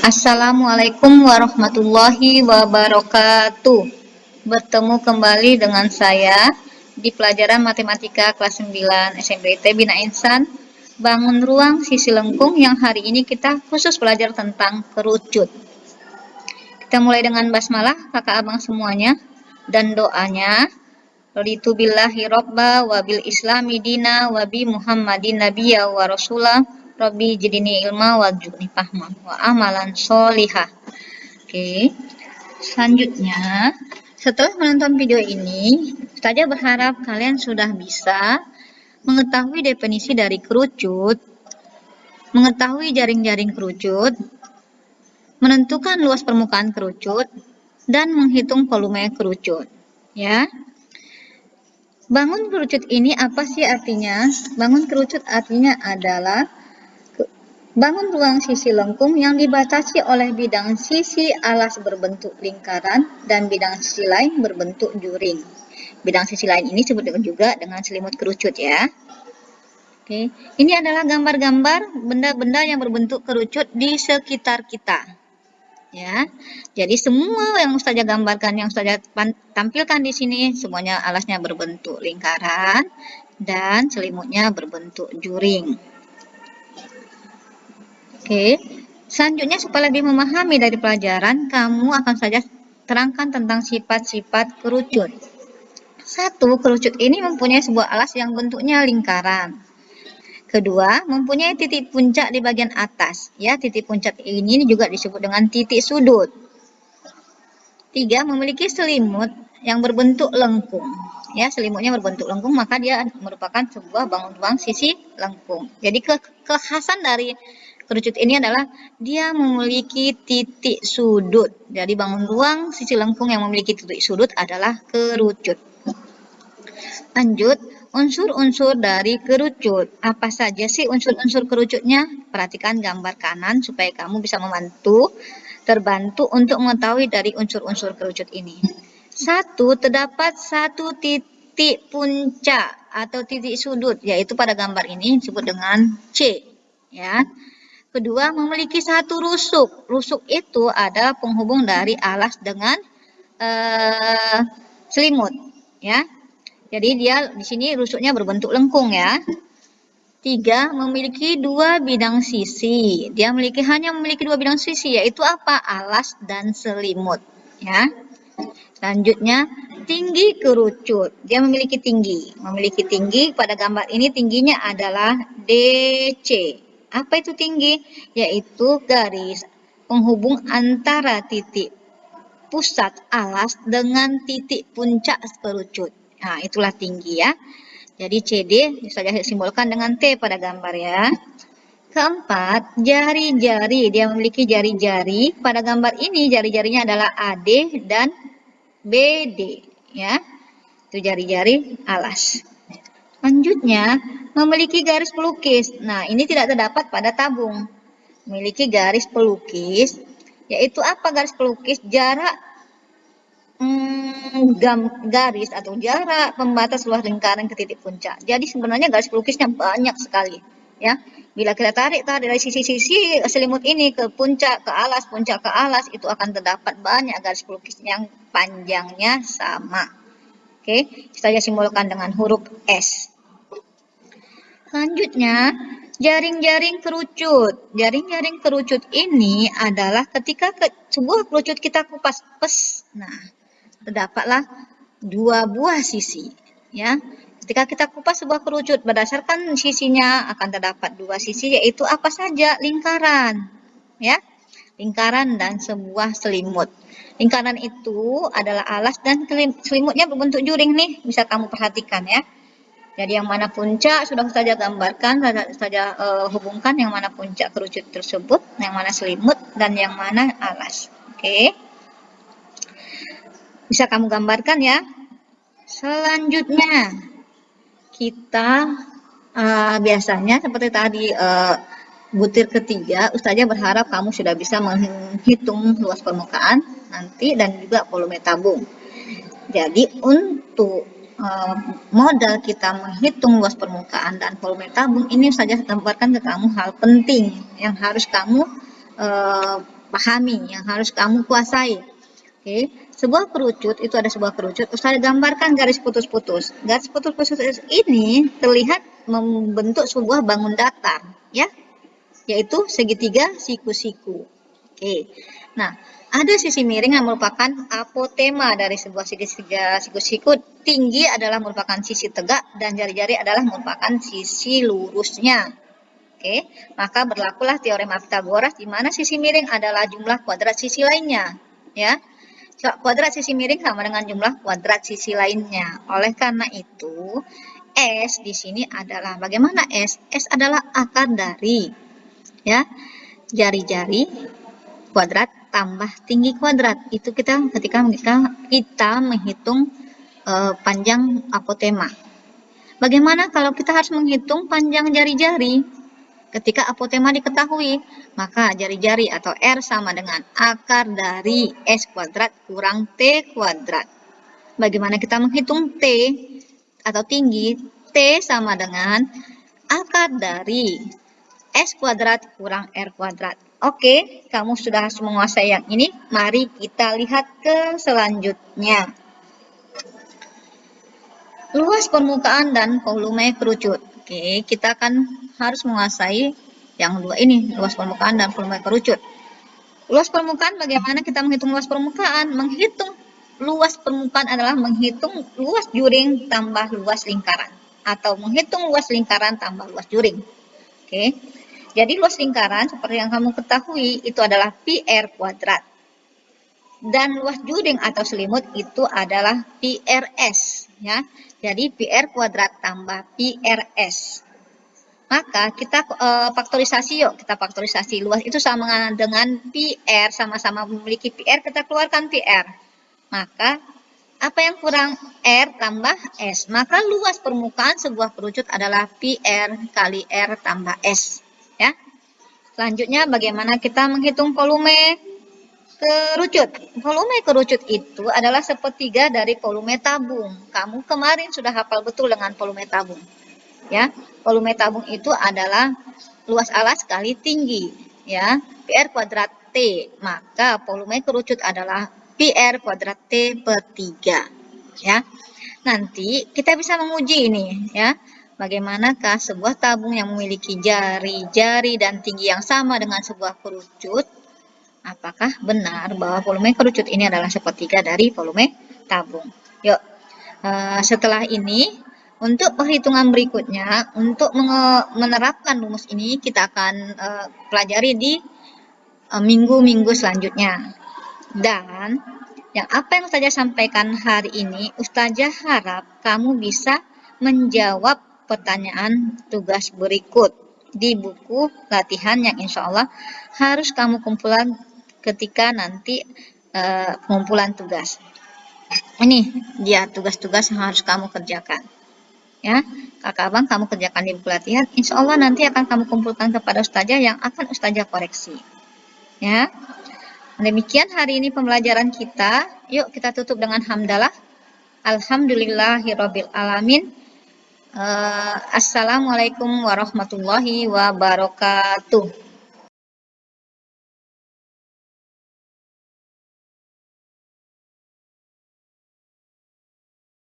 Assalamualaikum warahmatullahi wabarakatuh. Bertemu kembali dengan saya di pelajaran Matematika kelas 9 SMPT Bina Insan. Bangun ruang sisi lengkung yang hari ini kita khusus belajar tentang kerucut. Kita mulai dengan basmalah kakak abang semuanya dan doanya. Raditu billahi robba wa bil islami dina wa bi muhammadin nabiyya wa rasulah rabbi jidini ilma wa jukni fahma wa amalan solihah. Oke, selanjutnya setelah menonton video ini, saya berharap kalian sudah bisa mengetahui definisi dari kerucut, mengetahui jaring-jaring kerucut, menentukan luas permukaan kerucut, dan menghitung volume kerucut. Ya. Bangun kerucut ini apa sih artinya? Bangun kerucut artinya adalah bangun ruang sisi lengkung yang dibatasi oleh bidang sisi alas berbentuk lingkaran dan bidang sisi lain berbentuk juring. Bidang sisi lain ini disebut juga dengan selimut kerucut ya. Oke, ini adalah gambar-gambar benda-benda yang berbentuk kerucut di sekitar kita. Ya, jadi semua yang Ustazah gambarkan, yang Ustazah tampilkan di sini, semuanya alasnya berbentuk lingkaran dan selimutnya berbentuk juring. Oke, selanjutnya supaya lebih memahami dari pelajaran, kamu akan saja terangkan tentang sifat-sifat kerucut. Satu, kerucut ini mempunyai sebuah alas yang bentuknya lingkaran. Kedua, mempunyai titik puncak di bagian atas. Ya, titik puncak ini juga disebut dengan titik sudut. Tiga, memiliki selimut yang berbentuk lengkung. Ya, selimutnya berbentuk lengkung, maka dia merupakan sebuah bangun ruang sisi lengkung. Jadi kekhasan dari kerucut ini adalah dia memiliki titik sudut. Jadi bangun ruang sisi lengkung yang memiliki titik sudut adalah kerucut. Lanjut, unsur-unsur dari kerucut. Apa saja sih unsur-unsur kerucutnya? Perhatikan gambar kanan supaya kamu bisa terbantu untuk mengetahui dari unsur-unsur kerucut ini. Satu, terdapat satu titik puncak atau titik sudut, yaitu pada gambar ini disebut dengan C. Ya. Kedua, memiliki satu rusuk. Rusuk itu ada penghubung dari alas dengan selimut. Ya. Jadi dia di sini rusuknya berbentuk lengkung ya. Tiga, memiliki dua bidang sisi. Dia hanya memiliki dua bidang sisi, yaitu apa? Alas dan selimut. Ya. Selanjutnya, tinggi kerucut. Dia memiliki tinggi. Memiliki tinggi, pada gambar ini tingginya adalah DC. Apa itu tinggi? Yaitu garis penghubung antara titik pusat alas dengan titik puncak kerucut. Nah, itulah tinggi ya. Jadi CD saya simbolkan dengan T pada gambar ya. Keempat, jari-jari. Dia memiliki jari-jari. Pada gambar ini jari-jarinya adalah AD dan BD ya. Itu jari-jari alas. Selanjutnya, memiliki garis pelukis. Nah, ini tidak terdapat pada tabung. Memiliki garis pelukis, yaitu apa garis pelukis? Jarak garis atau jarak pembatas luas lingkaran ke titik puncak. Jadi sebenarnya garis pelukisnya banyak sekali ya. Bila kita tarik dari sisi-sisi selimut ini ke puncak ke alas itu akan terdapat banyak garis pelukis yang panjangnya sama. Oke, saya simbolkan dengan huruf S. Selanjutnya, jaring-jaring kerucut. Jaring-jaring kerucut ini adalah ketika sebuah kerucut kita kupas, nah terdapatlah dua buah sisi ya. Ketika kita kupas sebuah kerucut berdasarkan sisinya akan terdapat dua sisi, yaitu apa saja? Lingkaran ya, lingkaran dan sebuah selimut. Lingkaran itu adalah alas dan selimutnya berbentuk juring nih, bisa kamu perhatikan ya. Jadi yang mana puncak sudah saja gambarkan, saja hubungkan yang mana puncak kerucut tersebut, yang mana selimut dan yang mana alas. Oke. Bisa kamu gambarkan ya. Selanjutnya, kita biasanya seperti tadi butir ketiga, Ustazah berharap kamu sudah bisa menghitung luas permukaan nanti dan juga volume tabung. Jadi untuk modal kita menghitung luas permukaan dan volume tabung ini Ustazah tambahkan ke kamu hal penting yang harus kamu pahami, yang harus kamu kuasai. Oke, sebuah kerucut itu ada sebuah kerucut. Ustaz gambarkan garis putus-putus. Garis putus-putus ini terlihat membentuk sebuah bangun datar, ya, yaitu segitiga siku-siku. Oke, nah ada sisi miring yang merupakan apotema dari sebuah segitiga siku-siku. Tinggi adalah merupakan sisi tegak dan jari-jari adalah merupakan sisi lurusnya. Oke, maka berlakulah teorema Pythagoras di mana sisi miring adalah jumlah kuadrat sisi lainnya, ya. Kuadrat sisi miring sama dengan jumlah kuadrat sisi lainnya. Oleh karena itu, S di sini adalah bagaimana S? S adalah akar dari, ya, jari-jari kuadrat tambah tinggi kuadrat. Itu kita ketika kita menghitung panjang apotema. Bagaimana kalau kita harus menghitung panjang jari-jari? Ketika apotema diketahui, maka jari-jari atau R sama dengan akar dari S kuadrat kurang T kuadrat. Bagaimana kita menghitung T atau tinggi? T sama dengan akar dari S kuadrat kurang R kuadrat. Oke, kamu sudah menguasai yang ini. Mari kita lihat ke selanjutnya. Luas permukaan dan volume kerucut. Oke, kita akan harus menguasai yang dua ini, luas permukaan dan volume kerucut. Luas permukaan, bagaimana kita menghitung luas permukaan? Menghitung luas permukaan adalah menghitung luas juring tambah luas lingkaran. Atau menghitung luas lingkaran tambah luas juring. Oke, jadi luas lingkaran seperti yang kamu ketahui itu adalah pi R kuadrat. Dan luas juring atau selimut itu adalah pi RS, ya. Jadi pi R kuadrat tambah pi RS. Maka kita faktorisasi yuk, kita faktorisasi. Luas itu sama dengan pi R, sama-sama memiliki pi R, kita keluarkan pi R. Maka apa yang kurang? R tambah S. Maka luas permukaan sebuah kerucut adalah pi R kali R tambah S, ya. Selanjutnya bagaimana kita menghitung volume kerucut? Volume kerucut itu adalah sepertiga dari volume tabung. Kamu kemarin sudah hafal betul dengan volume tabung, ya. Volume tabung itu adalah luas alas kali tinggi, ya, pi R kuadrat T. Maka volume kerucut adalah pi R kuadrat T per 3, ya. Nanti kita bisa menguji ini, ya. Bagaimanakah sebuah tabung yang memiliki jari-jari dan tinggi yang sama dengan sebuah kerucut? Apakah benar bahwa volume kerucut ini adalah sepertiga dari volume tabung? Yuk, setelah ini, untuk perhitungan berikutnya, untuk menerapkan rumus ini, kita akan pelajari di minggu-minggu selanjutnya. Dan, yang apa yang Ustazah sampaikan hari ini, Ustazah harap kamu bisa menjawab pertanyaan tugas berikut di buku latihan yang insya Allah harus kamu kumpulkan ketika nanti pengumpulan tugas. Ini dia tugas-tugas yang harus kamu kerjakan. Ya, kakak abang kamu kerjakan di buku latihan. Insya Allah nanti akan kamu kumpulkan kepada Ustazah yang akan Ustazah koreksi. Ya, demikian hari ini pembelajaran kita. Yuk kita tutup dengan hamdalah. Alhamdulillahirabbil alamin. Assalamualaikum warahmatullahi wabarakatuh.